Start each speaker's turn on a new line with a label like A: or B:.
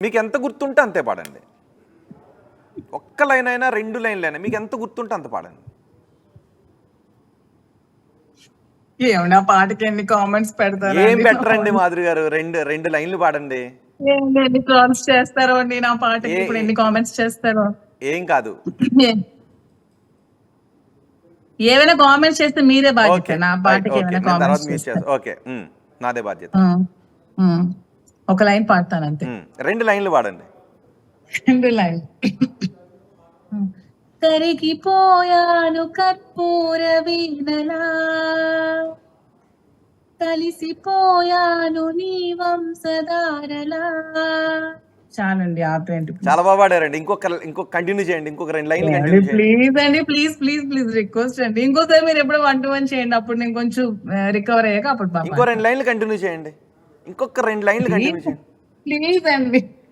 A: మీకు ఎంత గుర్తుంటే అంతే పాడండి. ఒక్క లైన్ అయినా 2 లైన్లైనా మీకు ఎంత గుర్తుంటే అంత పాడండి.
B: ఏమన్నా పాటకి ఎన్ని కామెంట్స్
A: ఏం
B: పెడతారండి నా
A: బెటరండి
B: పాటకి?
A: మాధురి గారు. 2 లైన్లు పాడండి.
B: ఏండి ఎన్ని ట్రోల్స్ చేస్తారో అండి నా పాటకి.
A: ఏ
B: ఇప్పుడు
A: ఏ
B: ఎన్ని కామెంట్స్ చేస్తారో.
A: ఏం కాదు.
B: ఏమైనా కామెంట్స్ చేస్తే మీరే బాధ్యత.
A: ఓకే.
B: నా
A: రైట్.
B: పాటకి
A: ఓకే.
B: ఏమైనా
A: నేను తర్వాత
B: కామెంట్స్
A: మ్యూట్
B: చేస్తే.
A: చేస్తా. ఓకే. నాదే బాధ్యత.
B: ఒక లైన్ పాడతాను అంతే.
A: 2 లైన్లు పాడండి.
B: 2 లైన్. కరిగిపోయాను కర్పూర వీణలా, కలిసిపోయాను నీ వంశధారలా. చాలండి ఆపేయండి.
A: చాలా బాగా పాడారండి. ఇంకొక కంటిన్యూ చేయండి. ఇంకొక 2 లైన్లు కంటిన్యూ చేయండి.
B: ప్లీజ్ అండి, ప్లీజ్ రిక్వెస్ట్ అండి. ఇంకోసారి మీరు ఎప్పుడు 1-1 చేయండి. అప్పుడు నేను కొంచెం రికవర్ అయ్యాక అప్పుడు
A: ఇంకో 2 లైన్లు కంటిన్యూ చేయండి. ఇంకొక 2 లైన్లు కంటిన్యూ చేయండి.
B: ప్లీజ్ అండి.